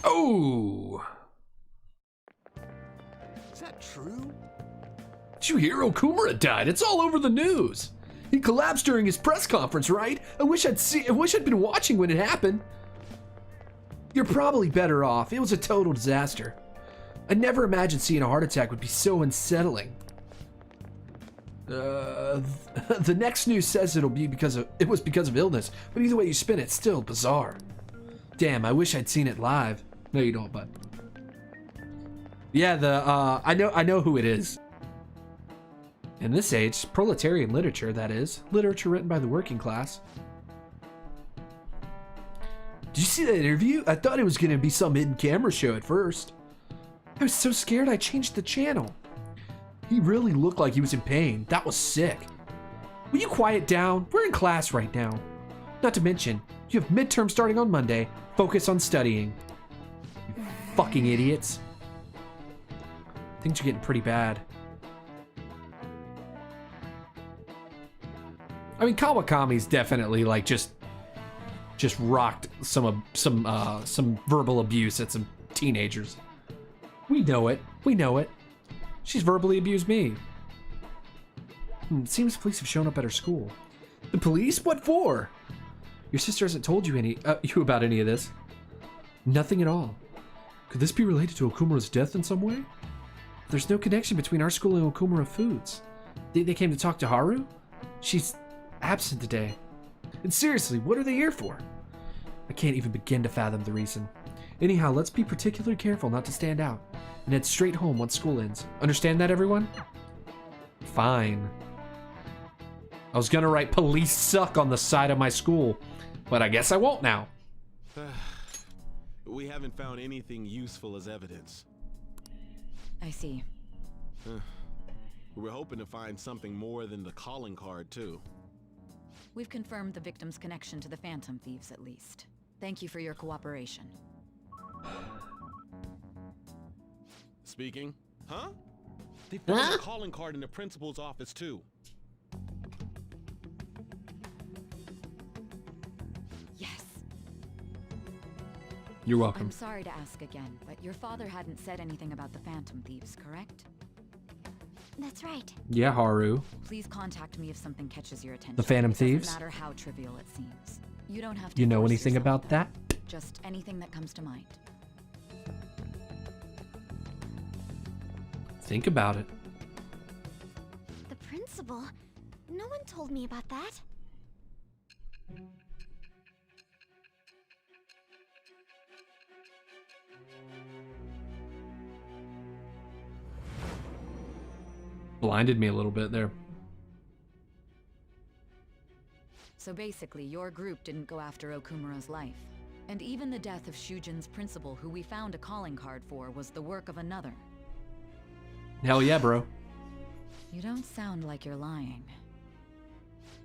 Oh! Is that true? Did you hear Okumura died? It's all over the news. He collapsed during his press conference, right? I wish I'd been watching when it happened. You're probably better off. It was a total disaster. I never imagined seeing a heart attack would be so unsettling. The next news says it was because of illness, but either way you spin it, still bizarre. Damn, I wish I'd seen it live. No, you don't, bud. Yeah, I know who it is. In this age, proletarian literature, that is. Literature written by the working class. Did you see that interview? I thought it was gonna be some hidden camera show at first. I was so scared I changed the channel. He really looked like he was in pain. That was sick. Will you quiet down? We're in class right now. Not to mention, you have midterm starting on Monday. Focus on studying. You fucking idiots. Things are getting pretty bad. I mean, Kawakami's definitely like just rocked some verbal abuse at some teenagers. We know it. We know it. She's verbally abused me. It seems the police have shown up at her school. The police? What for? Your sister hasn't told you you about any of this. Nothing at all. Could this be related to Okumura's death in some way? There's no connection between our school and Okumura Foods. They came to talk to Haru? She's absent today. And seriously, what are they here for? I can't even begin to fathom the reason. Anyhow, let's be particularly careful not to stand out and head straight home once school ends. Understand that, everyone? Fine. I was gonna write police suck on the side of my school, but I guess I won't now. We haven't found anything useful as evidence. I see. We're hoping to find something more than the calling card, too. We've confirmed the victim's connection to the Phantom Thieves, at least. Thank you for your cooperation. Speaking? Huh? They found the calling card in the principal's office, too. Yes. You're welcome. I'm sorry to ask again, but your father hadn't said anything about the Phantom Thieves, correct? That's right. Yeah, Haru. Please contact me if something catches your attention. The Phantom It Thieves? doesn't matter how trivial it seems. You don't have to. You know force anything yourself about that? Just anything that comes to mind. Think about it. The principal? No one told me about that. Blinded me a little bit there. So basically, your group didn't go after Okumura's life. And even the death of Shujin's principal, who we found a calling card for, was the work of another. Hell yeah, bro. You don't sound like you're lying.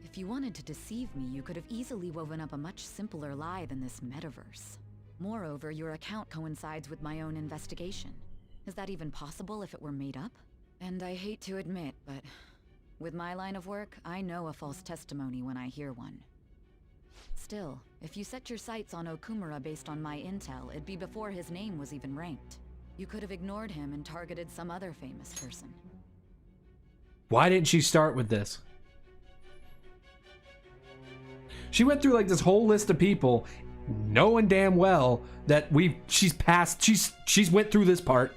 If you wanted to deceive me, you could have easily woven up a much simpler lie than this metaverse. Moreover, your account coincides with my own investigation. Is that even possible if it were made up? And I hate to admit, but with my line of work, I know a false testimony when I hear one. Still, if you set your sights on Okumura based on my intel, it'd be before his name was even ranked. You could have ignored him and targeted some other famous person. Why didn't she start with this? She went through like this whole list of people, knowing damn well that she's went through this part.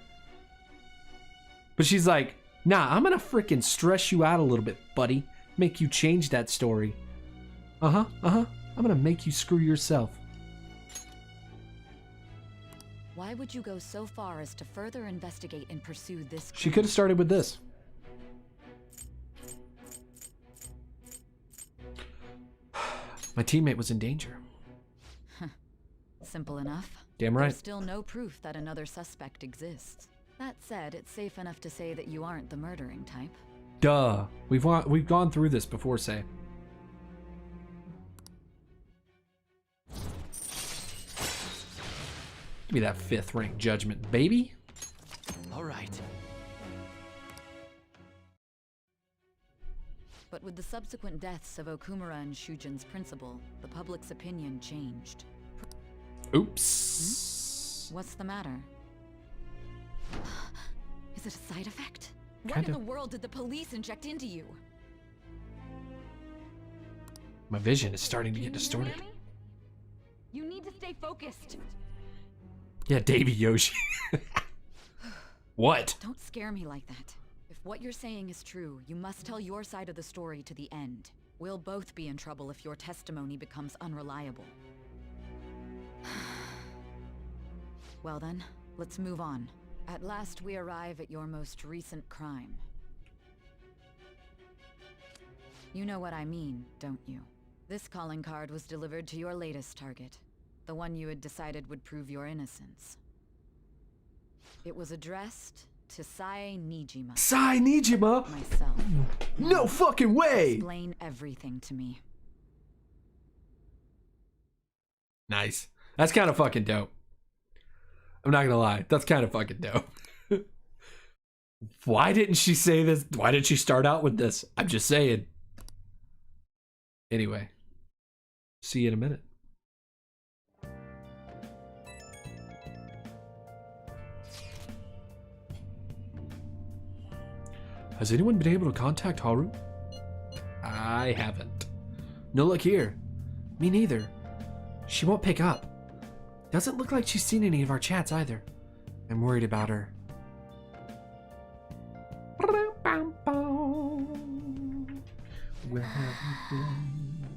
But she's like, nah, I'm gonna freaking stress you out a little bit, buddy. Make you change that story. I'm gonna make you screw yourself. Why would you go so far as to further investigate and pursue this? She could have started with this. My teammate was in danger. Simple enough. Damn right. There's still no proof that another suspect exists. That said, it's safe enough to say that you aren't the murdering type. Duh. We've gone through this before, say. Give me that 5th rank judgment, baby. All right. But with the subsequent deaths of Okumura and Shujin's principal, the public's opinion changed. Oops. Yes. What's the matter? Is it a side effect? What Kinda. in the world did the police inject into you? My vision is starting to Can get you distorted. hear me? You need to stay focused. Yeah, Davey Yoshi. What? Don't scare me like that. If what you're saying is true, you must tell your side of the story to the end. We'll both be in trouble if your testimony becomes unreliable. Well then, let's move on. At last we arrive at your most recent crime. You know what I mean, don't you? This calling card was delivered to your latest target. The one you had decided would prove your innocence. It was addressed to Sai Nijima. Sai Nijima? Myself. No fucking way! Explain everything to me. Nice. That's kind of fucking dope. I'm not gonna lie. That's kind of fucking dope. Why didn't she say this? Why did she start out with this? I'm just saying. Anyway. See you in a minute. Has anyone been able to contact Haru? I haven't. No luck here. Me neither. She won't pick up. Doesn't look like she's seen any of our chats either. I'm worried about her. Where have you been?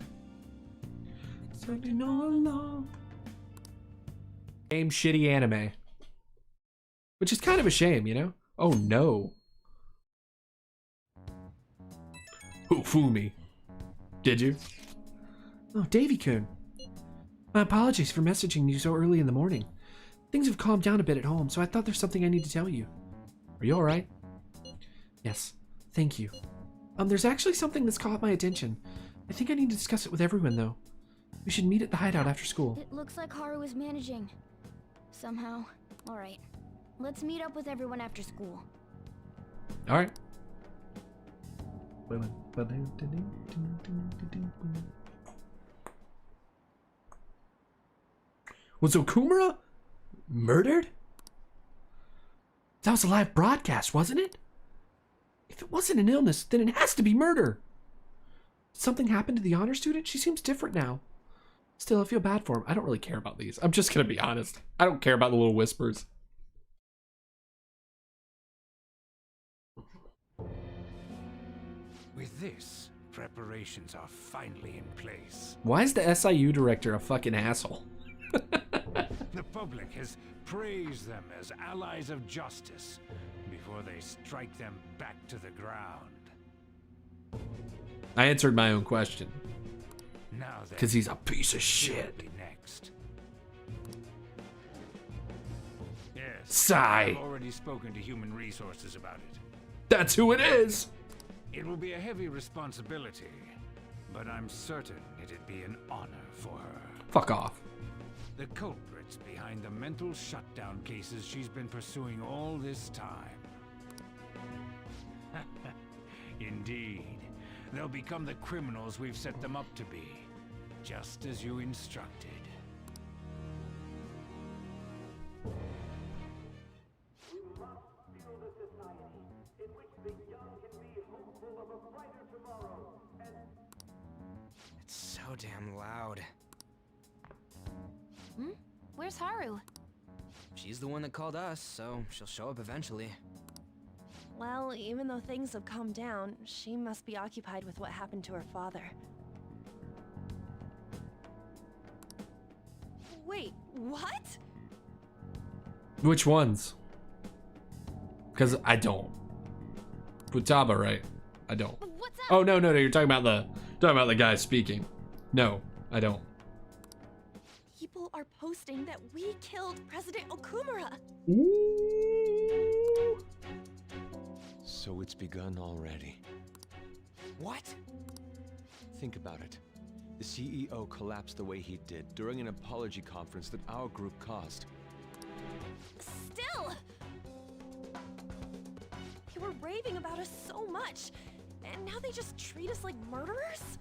Something all along. Same shitty anime. Which is kind of a shame, you know? Oh no. Who fooled me? Did you? Oh, Davy-kun. My apologies for messaging you so early in the morning. Things have calmed down a bit at home, so I thought there's something I need to tell you. Are you alright? Yes, thank you. There's actually something that's caught my attention. I think I need to discuss it with everyone, though. We should meet at the hideout after school. It looks like Haru is managing. Somehow. Alright. Let's meet up with everyone after school. Alright. Was Okumura murdered? That was a live broadcast, wasn't it? If it wasn't an illness, then it has to be murder. Did something happen to the honor student? She seems different now. Still, I feel bad for him. I don't really care about these. I'm just gonna be honest. I don't care about the little whispers. With this, preparations are finally in place. Why is the SIU director a fucking asshole? The public has praised them as allies of justice before they strike them back to the ground. I answered my own question. Now then, Because he's a piece of shit. who will be next? Yes, Sigh. I've already spoken to Human Resources about it. That's who it is. It will be a heavy responsibility, but I'm certain it'd be an honor for her. Fuck off. The culprits behind the mental shutdown cases she's been pursuing all this time. Indeed, they'll become the criminals we've set them up to be, just as you instructed. It's so damn loud. Where's Haru? She's the one that called us, so she'll show up eventually. Well, even though things have calmed down, she must be occupied with what happened to her father. Wait, what? Which ones? Because I don't. Futaba, right? I don't. What's up? Oh no, you're talking about the guy speaking. No, I don't. People are posting that we killed President Okumura. Ooh. So it's begun already. What? Think about it. The CEO collapsed the way he did during an apology conference that our group caused. Still! They were raving about us so much, and now they just treat us like murderers?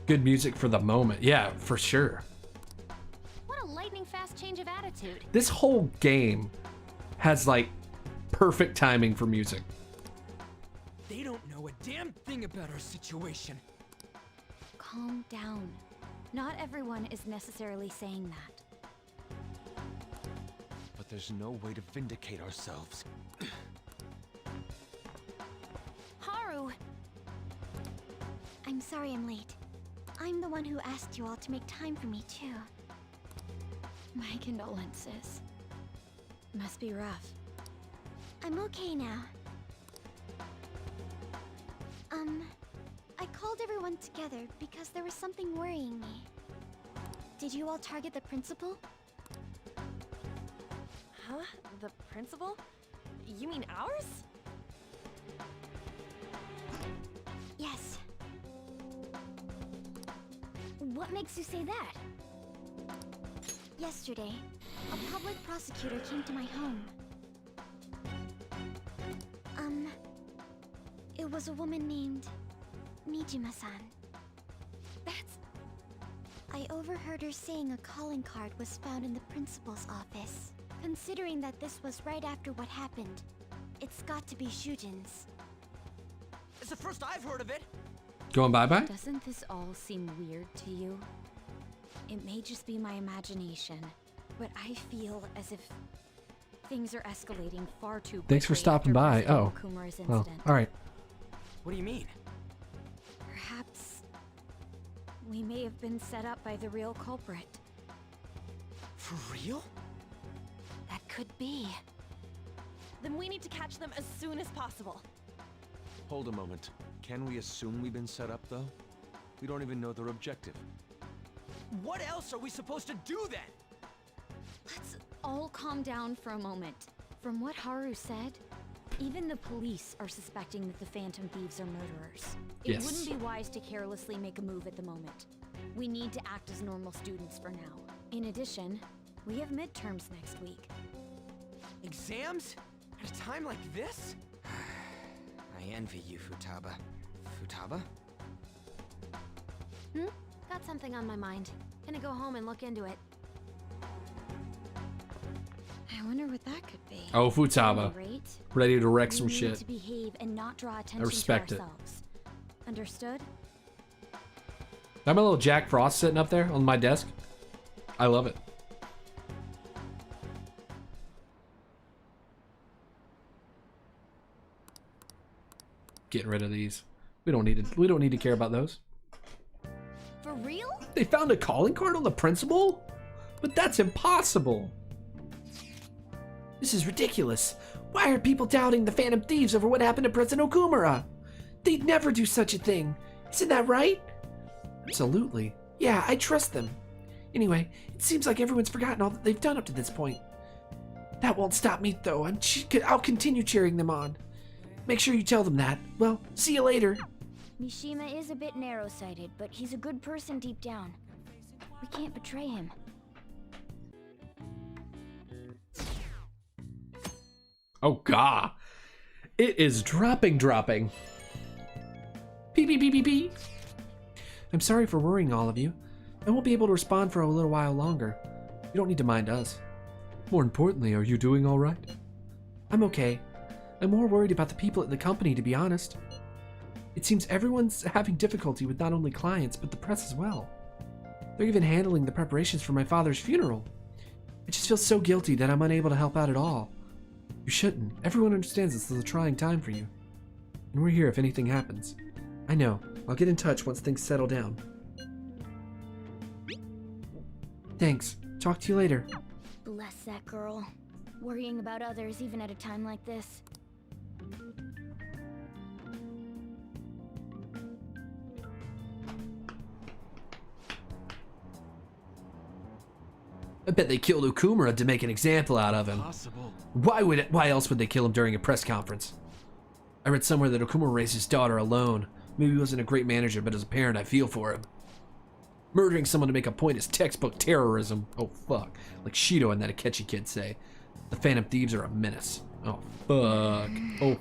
Good music for the moment. Yeah, for sure. What a lightning fast fast change of attitude. This whole game has like perfect timing for music. They don't know a damn thing about our situation. Calm down. Not everyone is necessarily saying that. But there's no way to vindicate ourselves. Haru! I'm sorry I'm late. I'm the one who asked you all to make time for me, too. My condolences. Must be rough. I'm okay now. I called everyone together because there was something worrying me. Did you all target the principal? Huh? The principal? You mean ours? Yes. What makes you say that? Yesterday, a public prosecutor came to my home. It was a woman named Mijima-san. That's... I overheard her saying a calling card was found in the principal's office. Considering that this was right after what happened, it's got to be Shujin's. It's the first I've heard of it. Going bye-bye? Doesn't this all seem weird to you? It may just be my imagination, but I feel as if things are escalating far too quickly. Thanks for stopping after by. President Oh. Okumura's Well, incident. all right. What do you mean? Perhaps we may have been set up by the real culprit. For real? That could be. Then we need to catch them as soon as possible. Hold a moment. Can we assume we've been set up, though? We don't even know their objective. What else are we supposed to do then? Let's all calm down for a moment. From what Haru said, even the police are suspecting that the Phantom Thieves are murderers. It Yes. wouldn't be wise to carelessly make a move at the moment. We need to act as normal students for now. In addition, we have midterms next week. Exams? At a time like this? I envy you, Futaba. Futaba? Got something on my mind. Gonna go home and look into it. I wonder what that could be. Oh, Futaba. Great. Ready to wreck We some need shit. to behave and not draw attention respect to it. ourselves. Understood? I'm a little Jack Frost sitting up there on my desk. I love it. Getting rid of these. We don't need to care about those. For real? They found a calling card on the principal? But that's impossible. This is ridiculous. Why are people doubting the Phantom Thieves over what happened to President Okumura? They'd never do such a thing. Isn't that right? Absolutely. Yeah, I trust them. Anyway, it seems like everyone's forgotten all that they've done up to this point. That won't stop me, though. I'll continue cheering them on. Make sure you tell them that. Well, see you later. Mishima is a bit narrow-sighted, but he's a good person deep down. We can't betray him. Oh, God. It is dropping. Beep, beep, beep, beep, beep. I'm sorry for worrying all of you. I won't be able to respond for a little while longer. You don't need to mind us. More importantly, are you doing all right? I'm okay. I'm more worried about the people at the company, to be honest. It seems everyone's having difficulty with not only clients, but the press as well. They're even handling the preparations for my father's funeral. I just feel so guilty that I'm unable to help out at all. You shouldn't. Everyone understands this is a trying time for you. And we're here if anything happens. I know. I'll get in touch once things settle down. Thanks. Talk to you later. Bless that girl. Worrying about others even at a time like this. I bet they killed Okumura to make an example out of him. Possible. Why else would they kill him during a press conference? I read somewhere that Okumura raised his daughter alone. Maybe he wasn't a great manager, but as a parent, I feel for him. Murdering someone to make a point is textbook terrorism. Oh, fuck. Like Shido and that Akechi kid say. The Phantom Thieves are a menace. Oh, fuck. Oh,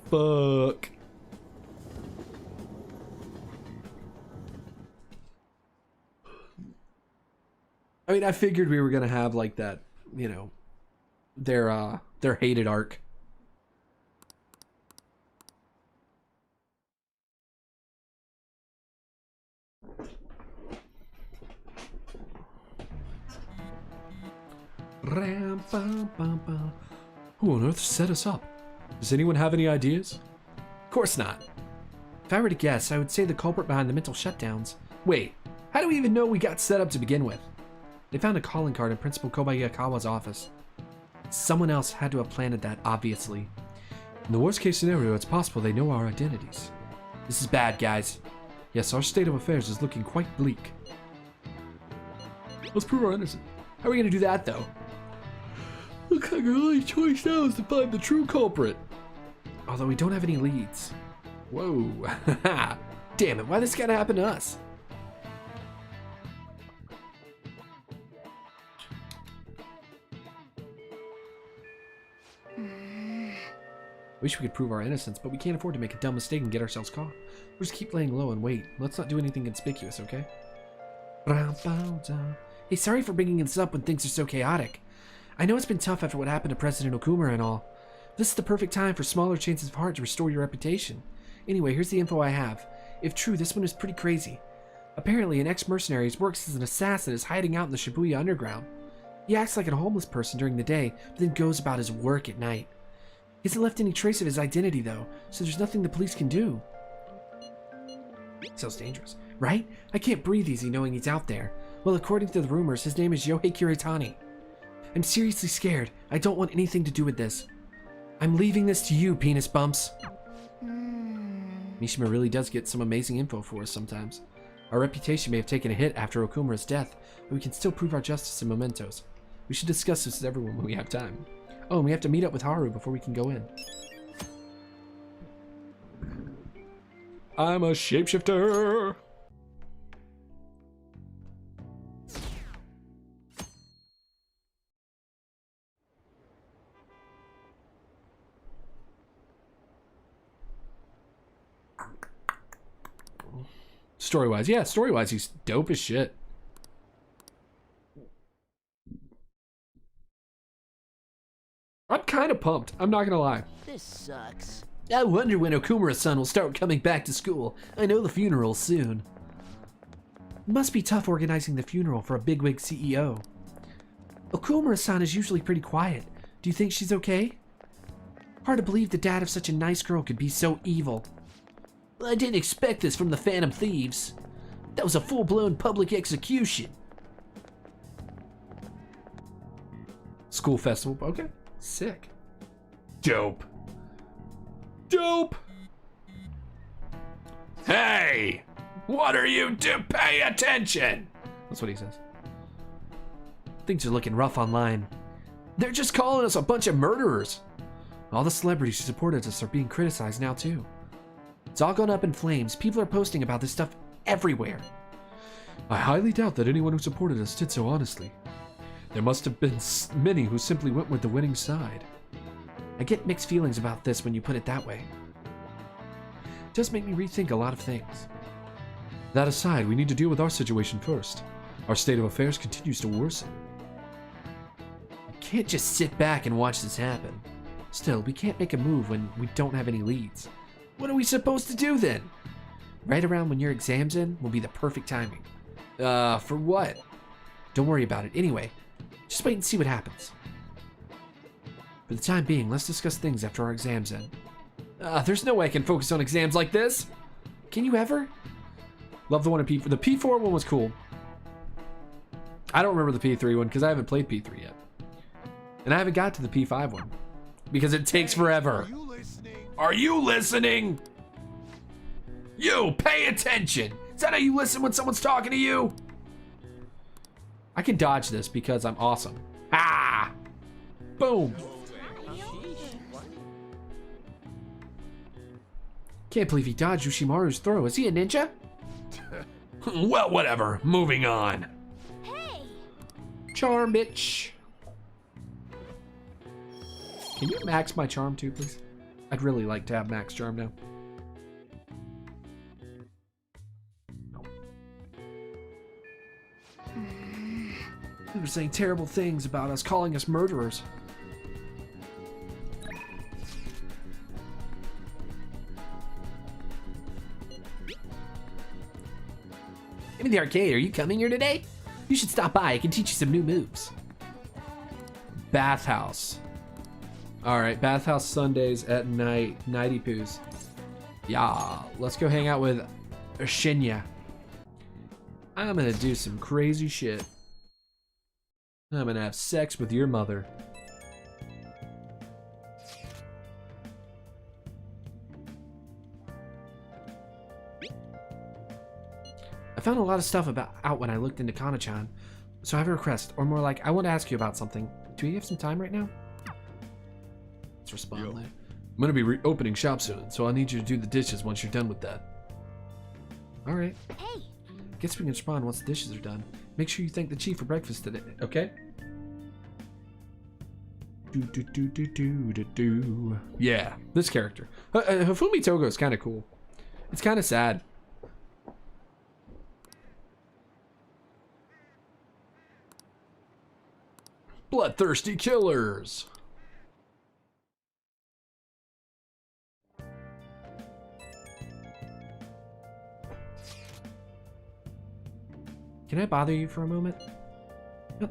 fuck. I mean, I figured we were going to have, like, that you know, their hated arc. Who on earth set us up? Does anyone have any ideas? Of course not. If I were to guess, I would say the culprit behind the mental shutdowns. Wait, how do we even know we got set up to begin with? They found a calling card in Principal Kobayakawa's office. Someone else had to have planted that, obviously. In the worst case scenario, it's possible they know our identities. This is bad, guys. Yes, our state of affairs is looking quite bleak. Let's prove our innocence. How are we going to do that, though? Looks like our only choice now is to find the true culprit. Although we don't have any leads. Whoa. Damn it, why this gotta happen to us? Wish we could prove our innocence, but we can't afford to make a dumb mistake and get ourselves caught. We'll just keep laying low and wait. Let's not do anything conspicuous, okay? Hey, sorry for bringing this up when things are so chaotic. I know it's been tough after what happened to President Okumura and all. This is the perfect time for smaller chances of heart to restore your reputation. Anyway, here's the info I have. If true, this one is pretty crazy. Apparently, an ex-mercenary who works as an assassin is hiding out in the Shibuya underground. He acts like a homeless person during the day, but then goes about his work at night. He hasn't left any trace of his identity, though, so there's nothing the police can do. Sounds dangerous, right? I can't breathe easy knowing he's out there. Well, according to the rumors, his name is Yohei Kiritani. I'm seriously scared. I don't want anything to do with this. I'm leaving this to you, penis bumps. Mishima really does get some amazing info for us sometimes. Our reputation may have taken a hit after Okumura's death, but we can still prove our justice in mementos. We should discuss this with everyone when we have time. Oh, and we have to meet up with Haru before we can go in. I'm a shapeshifter! Story-wise, yeah, story-wise, he's dope as shit. I'm kind of pumped. I'm not gonna lie. This sucks. I wonder when Okumura's son will start coming back to school. I know the funeral's soon. It must be tough organizing the funeral for a bigwig CEO. Okumura's son is usually pretty quiet. Do you think she's okay? Hard to believe the dad of such a nice girl could be so evil. I didn't expect this from the Phantom Thieves. That was a full-blown public execution. School festival, okay. Sick. Dope. Dope! Hey! What are you do? Pay attention! That's what he says. Things are looking rough online. They're just calling us a bunch of murderers. All the celebrities who supported us are being criticized now too. It's all gone up in flames. People are posting about this stuff everywhere. I highly doubt that anyone who supported us did so honestly. There must have been many who simply went with the winning side. I get mixed feelings about this when you put it that way. It does make me rethink a lot of things. That aside, we need to deal with our situation first. Our state of affairs continues to worsen. We can't just sit back and watch this happen. Still, we can't make a move when we don't have any leads. What are we supposed to do then? Right around when your exam's in will be the perfect timing. For what? Don't worry about it. Anyway, just wait and see what happens. For the time being, let's discuss things after our exam's in. There's no way I can focus on exams like this. Can you ever? Love the one in P4. The P4 one was cool. I don't remember the P3 one because I haven't played P3 yet. And I haven't got to the P5 one because it takes forever. Are you listening? You, pay attention. Is that how you listen when someone's talking to you? I can dodge this because I'm awesome. Ah! Boom. Can't believe he dodged Yoshimaru's throw. Is he a ninja? Well, whatever. Moving on. Hey! Charm, bitch. Can you max my charm too, please? I'd really like to have max charm now. They're saying terrible things about us, calling us murderers. I'm in the arcade. Are you coming here today? You should stop by. I can teach you some new moves. Bathhouse. All right, bathhouse Sundays at night. Nighty poos. Yeah, let's go hang out with Shinya. I'm gonna do some crazy shit. I'm gonna have sex with your mother. I found a lot of stuff out when I looked into Kana-chan, so I have a request, or more like, I want to ask you about something. Do you have some time right now? Let's respond later. I'm gonna be reopening shop soon, so I'll need you to do the dishes once you're done with that. All right. Hey! Guess we can respond once the dishes are done. Make sure you thank the chief for breakfast today, okay? Do. Yeah, this character. Hifumi Togo is kind of cool. It's kind of sad. Bloodthirsty killers. Can I bother you for a moment?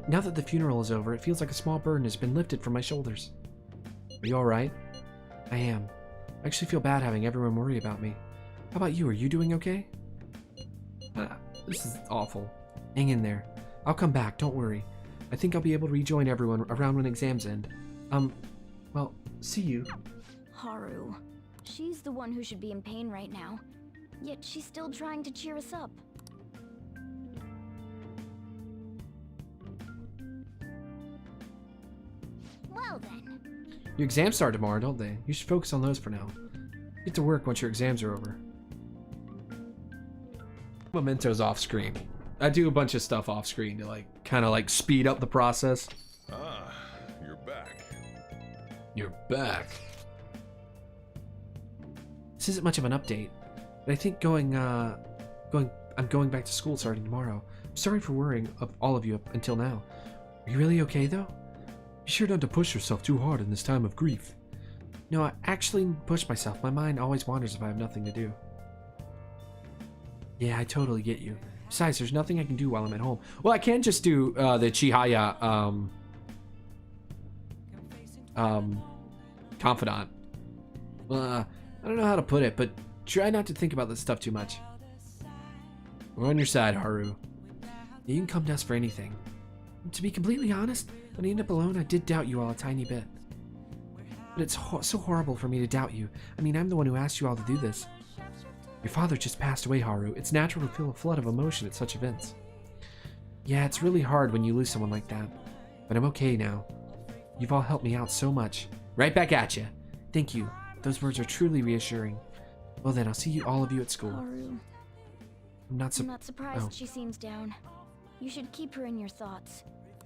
Now that the funeral is over, it feels like a small burden has been lifted from my shoulders. Are you alright? I am. I actually feel bad having everyone worry about me. How about you? Are you doing okay? This is awful. Hang in there. I'll come back, don't worry. I think I'll be able to rejoin everyone around when exams end. Well, see you. Haru. She's the one who should be in pain right now. Yet she's still trying to cheer us up. Well then. Your exams start tomorrow, don't they? You should focus on those for now. Get to work once your exams are over. Mementos off screen. I do a bunch of stuff off screen to like kind of like speed up the process. Ah, you're back. You're back. This isn't much of an update, but I think I'm going back to school starting tomorrow. I'm sorry for worrying of all of you up until now. Are you really okay though? Be sure not to push yourself too hard in this time of grief. No, I actually push myself. My mind always wanders if I have nothing to do. Yeah, I totally get you. Besides, there's nothing I can do while I'm at home. Well, I can just do the Chihaya confidant. I don't know how to put it, but try not to think about this stuff too much. We're on your side, Haru. You can come to us for anything. To be completely honest, when I end up alone, I did doubt you all a tiny bit. But it's so horrible for me to doubt you. I mean, I'm the one who asked you all to do this. Your father just passed away, Haru. It's natural to feel a flood of emotion at such events. Yeah, it's really hard when you lose someone like that. But I'm okay now. You've all helped me out so much. Right back at you. Thank you. Those words are truly reassuring. Well then, I'll see all of you at school. Haru. I'm not surprised she seems down. You should keep her in your thoughts.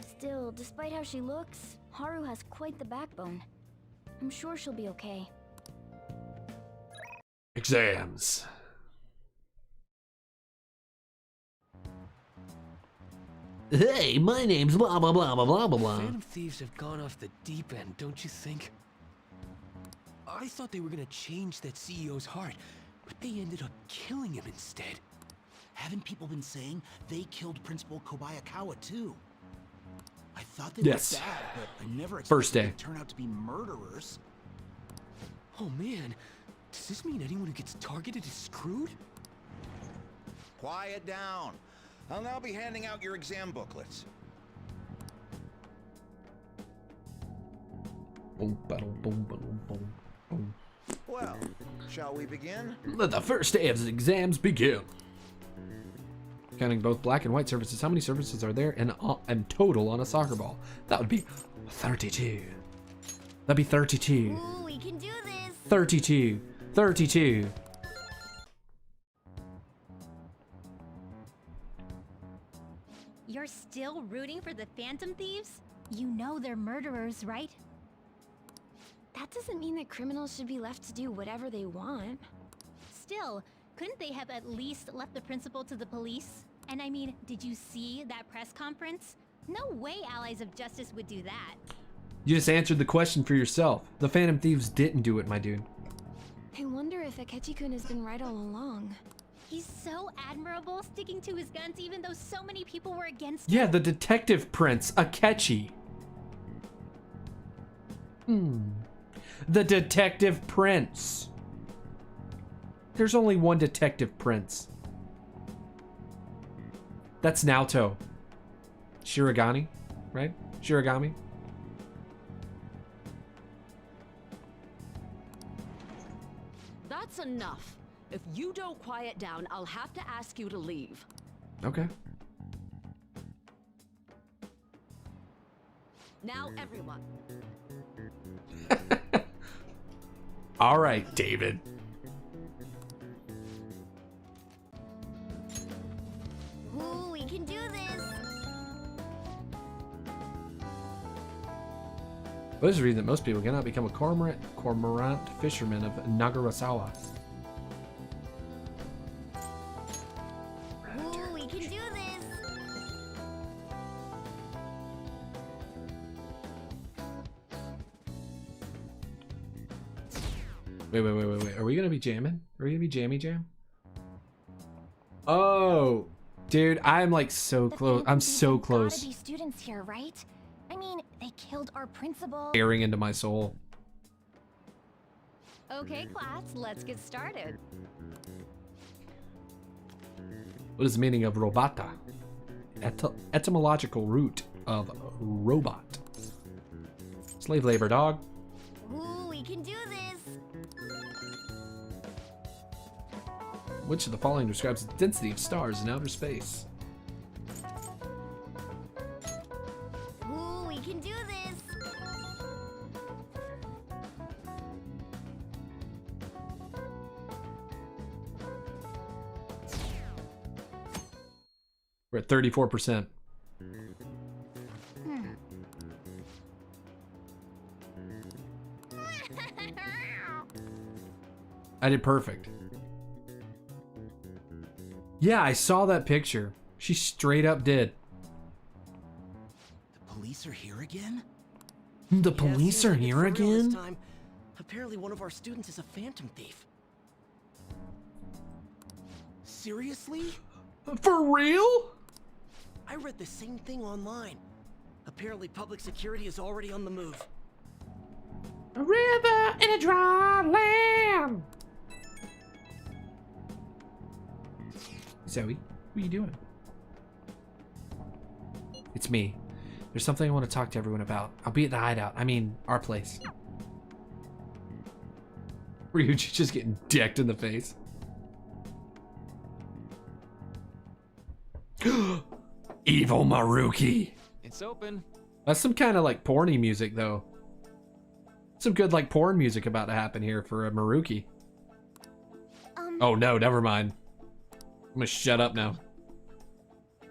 Still, despite how she looks, Haru has quite the backbone. I'm sure she'll be okay. Exams. Hey, my name's blah blah blah blah blah blah. Phantom Thieves have gone off the deep end, don't you think? I thought they were gonna change that CEO's heart, but they ended up killing him instead. Haven't people been saying they killed Principal Kobayakawa too? I thought they Yes. were bad, but I never expected First day. they'd turn out to be murderers. Oh man, does this mean anyone who gets targeted is screwed? Quiet down. I'll now be handing out your exam booklets. Boom, boom, boom, boom, boom, boom. Well, shall we begin? Let the first day of the exams begin. Counting both black and white surfaces, how many surfaces are there in total on a soccer ball? That would be 32. That'd be 32. Ooh, we can do this! 32. 32. You're still rooting for the Phantom Thieves? You know they're murderers, right? That doesn't mean that criminals should be left to do whatever they want. Still, couldn't they have at least left the principal to the police? And I mean, did you see that press conference? No way Allies of Justice would do that. You just answered the question for yourself. The Phantom Thieves didn't do it, my dude. I wonder if Akechi-kun has been right all along. He's so admirable, sticking to his guns even though so many people were against Yeah, him. the detective prince, Akechi. The detective prince. There's only one detective prince. That's Naoto. Shiragami, right? Shiragami. That's enough. If you don't quiet down, I'll have to ask you to leave. Okay. Now, everyone. All right, David. Ooh, we can do this. What is the reason that most people cannot become a cormorant fisherman of Nagarasawa? Ooh, we can do this. Wait. Are we gonna be jamming? Are we gonna be jammy jam? Oh, dude, I'm like so close. I'm so close. Gotta be students here, right? I mean, they killed our principal. Tearing into my soul. Okay, class, let's get started. What is the meaning of robata? Etymological root of robot. Slave labor, dog. Ooh, we can do this. Which of the following describes the density of stars in outer space? Ooh, we can do this. We're at 34%. I did perfect. Yeah, I saw that picture. She straight up did. The police are here again? The Yeah, police seems are like it's here for real this again? time. Apparently one of our students is a phantom thief. Seriously? For real? I read the same thing online. Apparently public security is already on the move. A river in a dry land. Zoe, what are you doing? It's me. There's something I want to talk to everyone about. I'll be at the hideout. I mean, our place. Were you just getting decked in the face? Evil Maruki. It's open. That's some kind of like porny music though. Some good like porn music about to happen here for a Maruki. Oh no, never mind. I'm gonna shut up now.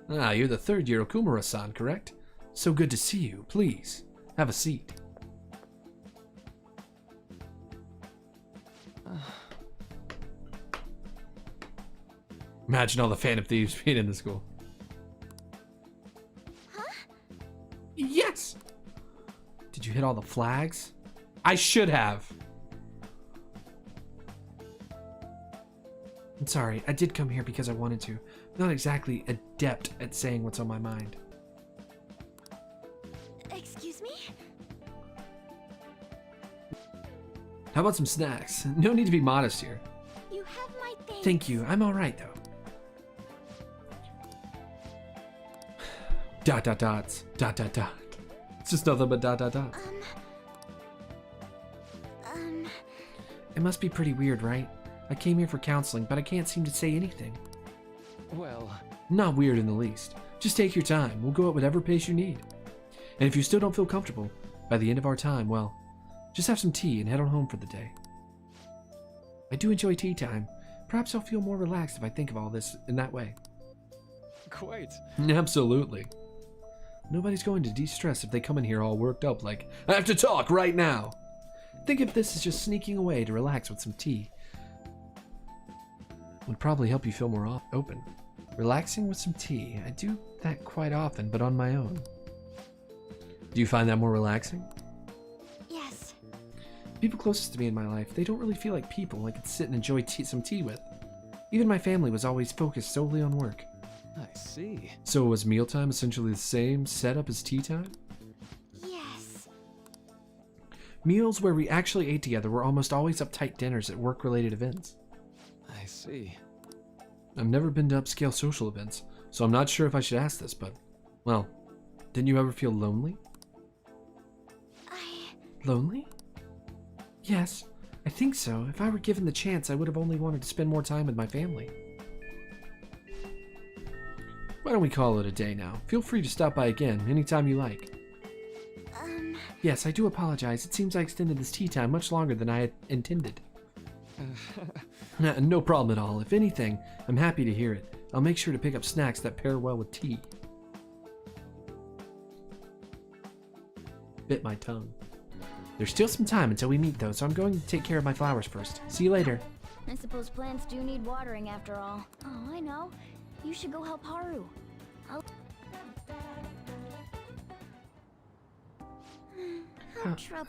Ah, you're the third year Okumura-san, correct? So good to see you. Please, have a seat. Imagine all the Phantom Thieves being in the school. Yes! Did you hit all the flags? I should have. I'm sorry, I did come here because I wanted to. I'm not exactly adept at saying what's on my mind. Excuse me? How about some snacks? No need to be modest here. You have my things. Thank you, I'm alright though. Dot dot dots. Dot dot dot. It's just nothing but dot dot dots. It must be pretty weird, right? I came here for counseling, but I can't seem to say anything. Well, Not weird in the least. Just take your time. We'll go at whatever pace you need. And if you still don't feel comfortable, by the end of our time, well, just have some tea and head on home for the day. I do enjoy tea time. Perhaps I'll feel more relaxed if I think of all this in that way. quite. Absolutely. Nobody's going to de-stress if they come in here all worked up like, I have to talk right now. Think of this as just sneaking away to relax with some tea. Would probably help you feel more open. Relaxing with some tea. I do that quite often, but on my own. Do you find that more relaxing? Yes. People closest to me in my life, they don't really feel like people I could sit and enjoy some tea with. Even my family was always focused solely on work. I see. So was mealtime essentially the same setup as tea time? Yes. Meals where we actually ate together were almost always uptight dinners at work-related events. I see. I've never been to upscale social events, so I'm not sure if I should ask this, but, well, didn't you ever feel lonely? Lonely? Yes, I think so. If I were given the chance, I would have only wanted to spend more time with my family. Why don't we call it a day now? Feel free to stop by again, anytime you like. Yes, I do apologize. It seems I extended this tea time much longer than I had intended. No problem at all. If anything, I'm happy to hear it. I'll make sure to pick up snacks that pair well with tea. Bit my tongue. There's still some time until we meet though, so I'm going to take care of my flowers first. See you later. I suppose plants do need watering after all. Oh, I know. You should go help Haru.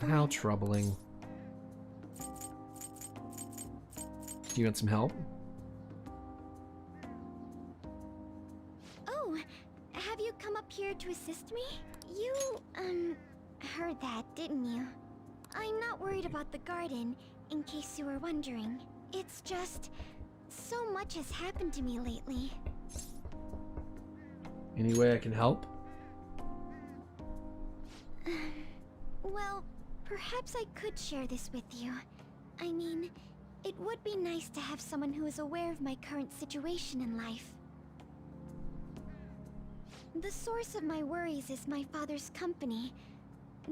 How troubling. Do you want some help? Oh, have you come up here to assist me? You, heard that, didn't you? I'm not worried about the garden, in case you were wondering. It's just, so much has happened to me lately. Any way I can help? Well, perhaps I could share this with you. I mean, it would be nice to have someone who is aware of my current situation in life. The source of my worries is my father's company.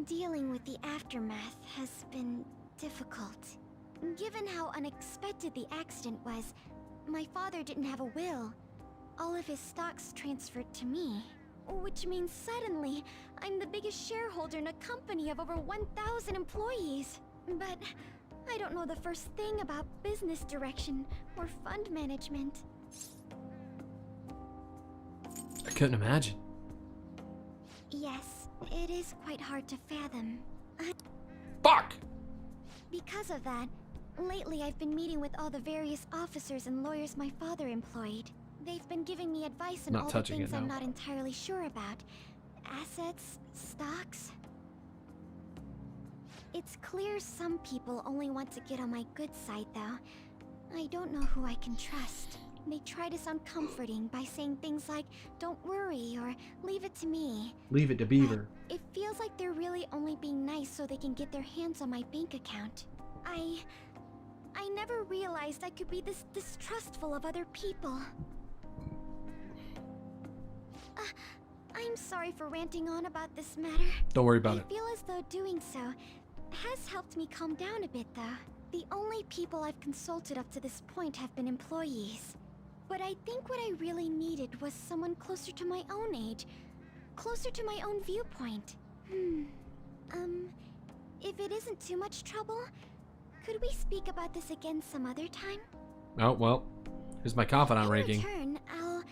Dealing with the aftermath has been difficult. Given how unexpected the accident was, my father didn't have a will. All of his stocks transferred to me. Which means suddenly, I'm the biggest shareholder in a company of over 1,000 employees. But I don't know the first thing about business direction or fund management. I couldn't imagine. Yes, it is quite hard to fathom. Fuck! Because of that, lately I've been meeting with all the various officers and lawyers my father employed. They've been giving me advice on all the things I'm not entirely sure about. Assets, stocks. It's clear some people only want to get on my good side, though. I don't know who I can trust. They try to sound comforting by saying things like, "Don't worry," or "Leave it to me." Leave it to Beaver. It feels like they're really only being nice so they can get their hands on my bank account. I never realized I could be this distrustful of other people. I'm sorry for ranting on about this matter. Don't worry about it. I feel as though doing so has helped me calm down a bit, though. The only people I've consulted up to this point have been employees. But I think what I really needed was someone closer to my own age. Closer to my own viewpoint. If it isn't too much trouble, could we speak about this again some other time? Oh, well. Here's my confidant ranking. In return, I'll...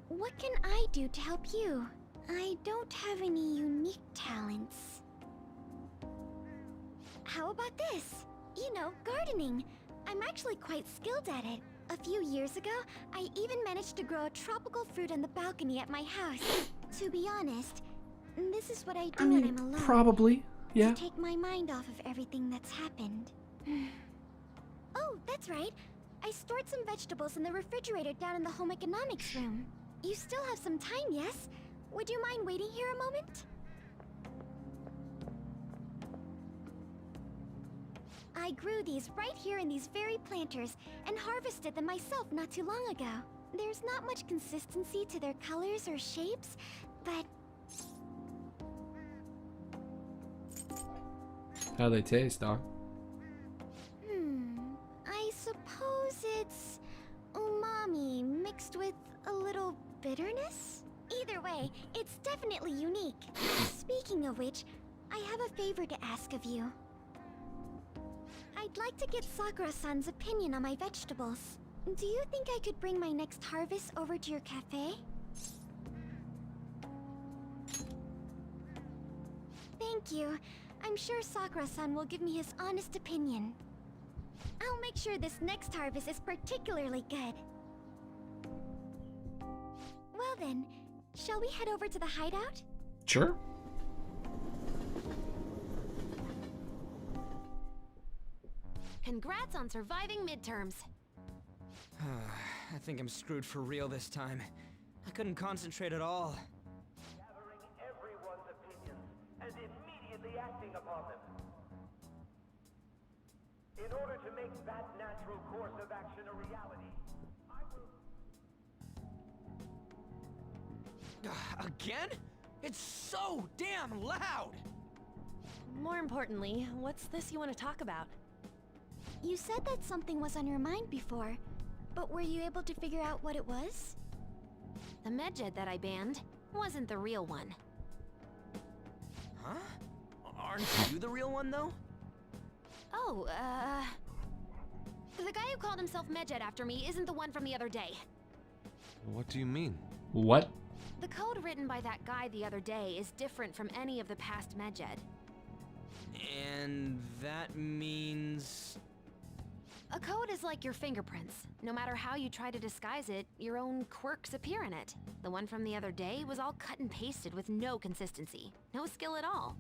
What can I do to help you? I don't have any unique talents. How about this? You know, gardening. I'm actually quite skilled at it. A few years ago, I even managed to grow a tropical fruit on the balcony at my house. To be honest, this is what I do when I'm alone. Probably, yeah. To take my mind off of everything that's happened. Oh, that's right. I stored some vegetables in the refrigerator down in the home economics room. You still have some time, yes? Would you mind waiting here a moment? I grew these right here in these very planters and harvested them myself not too long ago. There's not much consistency to their colors or shapes, but... How they taste, dog? I suppose it's umami mixed with a little bitterness? Either way, it's definitely unique. Speaking of which, I have a favor to ask of you. I'd like to get Sakura-san's opinion on my vegetables. Do you think I could bring my next harvest over to your cafe? Thank you. I'm sure Sakura-san will give me his honest opinion. I'll make sure this next harvest is particularly good. Well then, shall we head over to the hideout? Sure. Congrats on surviving midterms. I think I'm screwed for real this time. I couldn't concentrate at all. Gathering everyone's opinions and immediately acting upon them. In order to make that natural course of action a reality, I will... Again? It's so damn loud! More importantly, what's this you want to talk about? You said that something was on your mind before, but were you able to figure out what it was? The medjed that I banned wasn't the real one. Huh? Aren't you the real one, though? Oh, the guy who called himself Medjed after me isn't the one from the other day. What do you mean? What? The code written by that guy the other day is different from any of the past Medjed. And that means... A code is like your fingerprints. No matter how you try to disguise it, your own quirks appear in it. The one from the other day was all cut and pasted with no consistency. No skill at all.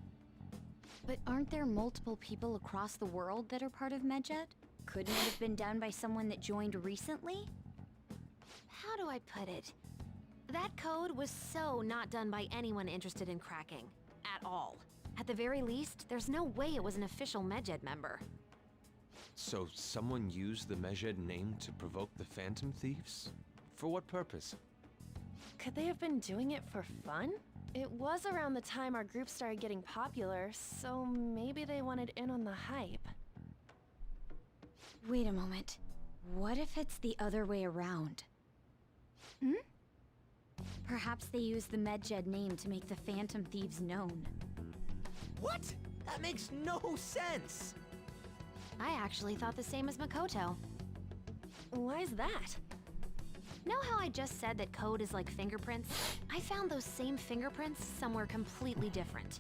But aren't there multiple people across the world that are part of Medjed? Couldn't it have been done by someone that joined recently? How do I put it? That code was so not done by anyone interested in cracking. At all. At the very least, there's no way it was an official Medjed member. So someone used the Medjed name to provoke the Phantom Thieves? For what purpose? Could they have been doing it for fun? It was around the time our group started getting popular, so maybe they wanted in on the hype. Wait a moment. What if it's the other way around? Perhaps they used the Medjed name to make the Phantom Thieves known. What? That makes no sense! I actually thought the same as Makoto. Why's that? Know how I just said that code is like fingerprints? I found those same fingerprints somewhere completely different.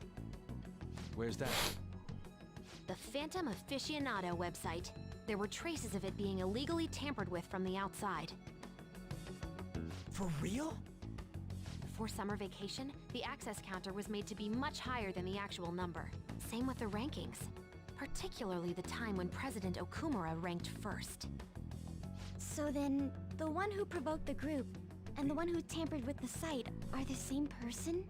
Where's that? The Phantom Aficionado website. There were traces of it being illegally tampered with from the outside. For real? Before summer vacation, the access counter was made to be much higher than the actual number. Same with the rankings. Particularly the time when President Okumura ranked first. So then, the one who provoked the group and the one who tampered with the site are the same person?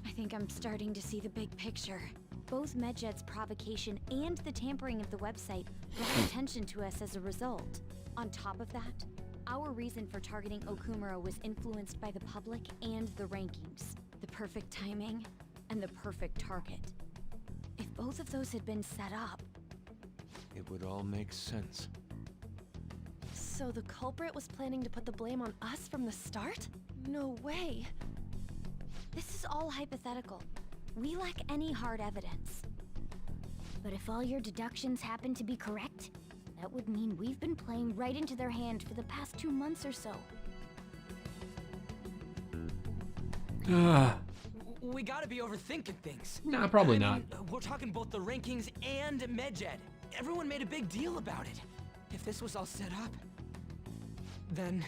I think I'm starting to see the big picture. Both Medjed's provocation and the tampering of the website brought attention to us as a result. On top of that, our reason for targeting Okumura was influenced by the public and the rankings. The perfect timing and the perfect target. If both of those had been set up... It would all make sense. So the culprit was planning to put the blame on us from the start? No way. This is all hypothetical. We lack any hard evidence. But if all your deductions happen to be correct, that would mean we've been playing right into their hand for the past 2 months or so. We gotta be overthinking things. Nah, probably I not. mean, we're talking both the rankings and Medjed. Everyone made a big deal about it. If this was all set up, then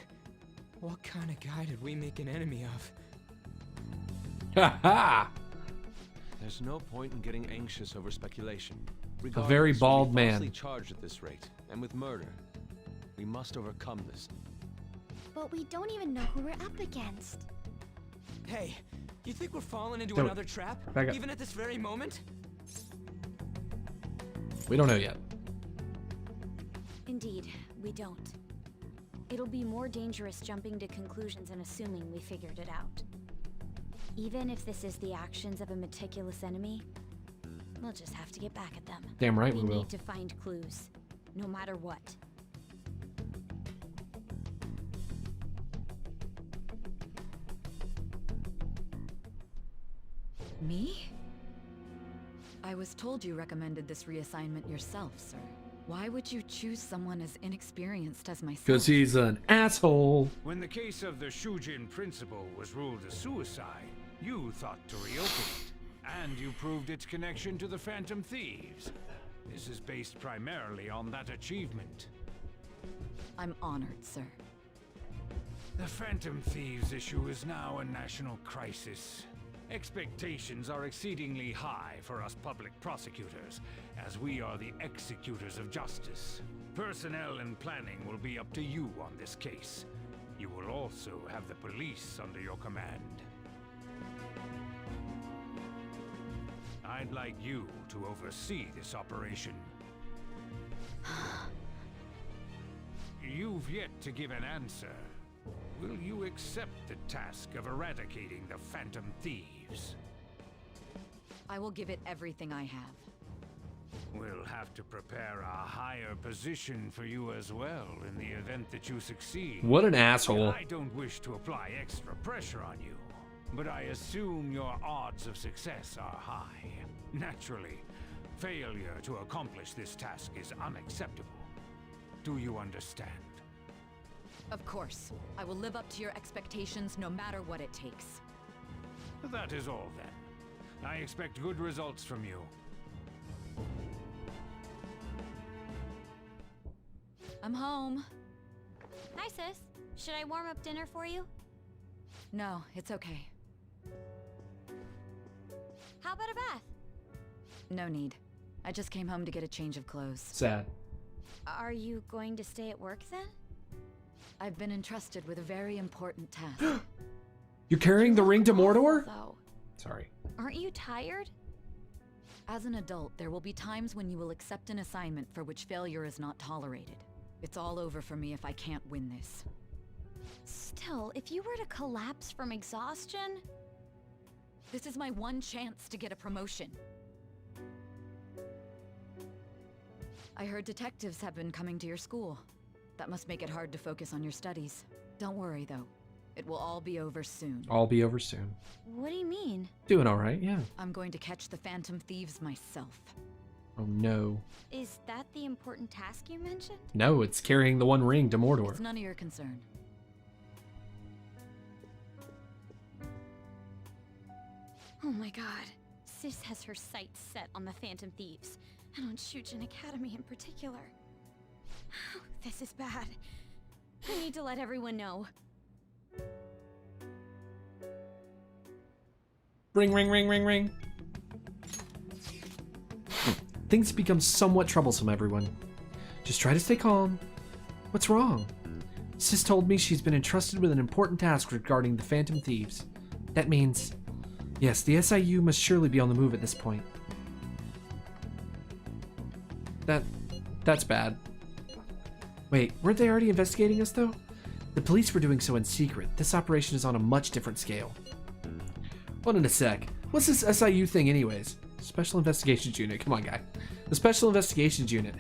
what kind of guy did we make an enemy of? Ha ha! There's no point in getting anxious over speculation. A very bald we'll be man. falsely charged at this rate, and with murder. We must overcome this. But we don't even know who we're up against. Hey, you think we're falling into Don't. another trap? Back up. Even at this very moment? We don't know yet. Indeed, we don't. It'll be more dangerous jumping to conclusions and assuming we figured it out. Even if this is the actions of a meticulous enemy, we'll just have to get back at them. Damn right we we will. need to find clues, no matter what. Me? I was told you recommended this reassignment yourself, sir. Why would you choose someone as inexperienced as myself? Because he's an asshole. When the case of the Shujin principal was ruled a suicide, you thought to reopen it. And you proved its connection to the Phantom Thieves. This is based primarily on that achievement. I'm honored, sir. The Phantom Thieves issue is now a national crisis. Expectations are exceedingly high for us public prosecutors, as we are the executors of justice. Personnel and planning will be up to you on this case. You will also have the police under your command. I'd like you to oversee this operation. You've yet to give an answer. Will you accept the task of eradicating the Phantom Thieves? I will give it everything I have. We'll have to prepare a higher position for you as well in the event that you succeed. What an asshole. I don't wish to apply extra pressure on you, but I assume your odds of success are high. Naturally, failure to accomplish this task is unacceptable. Do you understand? Of course. I will live up to your expectations no matter what it takes. That is all then. I expect good results from you. I'm home. Hi, sis. Should I warm up dinner for you? No, it's okay. How about a bath? No need. I just came home to get a change of clothes. Sad. Are you going to stay at work then? I've been entrusted with a very important task. You're carrying the ring to Mordor? Though. Sorry. Aren't you tired? As an adult, there will be times when you will accept an assignment for which failure is not tolerated. It's all over for me if I can't win this. Still, if you were to collapse from exhaustion... This is my one chance to get a promotion. I heard detectives have been coming to your school. That must make it hard to focus on your studies. Don't worry, though. It will all be over soon. All be over soon. What do you mean? Doing all right, yeah. I'm going to catch the Phantom Thieves myself. Oh no. Is that the important task you mentioned? No, it's carrying the one ring to Mordor. It's none of your concern. Oh my god. Sis has her sights set on the Phantom Thieves, and on Shujin Academy in particular. This is bad. I need to let everyone know. Ring, ring, ring, ring, ring. Things become somewhat troublesome, everyone. Just try to stay calm. What's wrong? Sis told me she's been entrusted with an important task regarding the Phantom Thieves. That means... Yes, the SIU must surely be on the move at this point. That's bad. Wait, weren't they already investigating us, though? The police were doing so in secret. This operation is on a much different scale. Hold on a sec. What's this SIU thing anyways? Special Investigations Unit. Come on, guy. The Special Investigations Unit.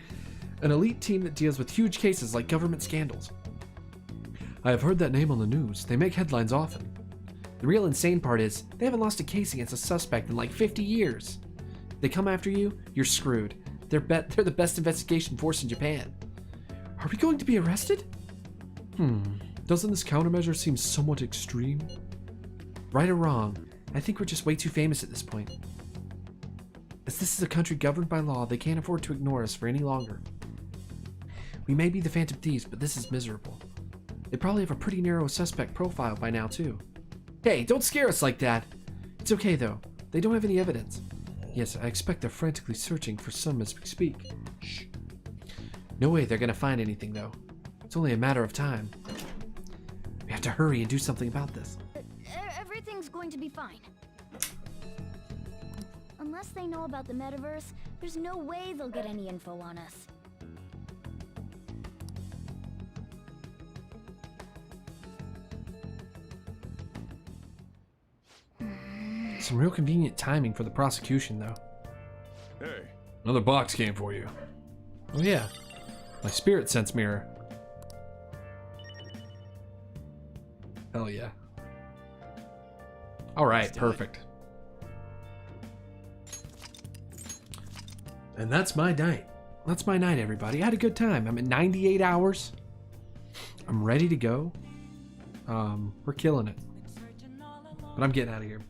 An elite team that deals with huge cases like government scandals. I have heard that name on the news. They make headlines often. The real insane part is, they haven't lost a case against a suspect in like 50 years. If they come after you, you're screwed. They're the best investigation force in Japan. Are we going to be arrested? Doesn't this countermeasure seem somewhat extreme? Right or wrong, I think we're just way too famous at this point. As this is a country governed by law, they can't afford to ignore us for any longer. We may be the Phantom Thieves, but this is miserable. They probably have a pretty narrow suspect profile by now, too. Hey, don't scare us like that! It's okay, though. They don't have any evidence. Yes, I expect they're frantically searching for some as we speak. Shh. No way they're gonna find anything, though. It's only a matter of time. We have to hurry and do something about this. Everything's going to be fine. Unless they know about the metaverse, there's no way they'll get any info on us. Some real convenient timing for the prosecution, though. Hey. Another box came for you. Oh yeah, my spirit sense mirror. Hell yeah. Alright, perfect. And that's my night. That's my night, everybody. I had a good time. I'm at 98 hours. I'm ready to go. We're killing it. But I'm getting out of here.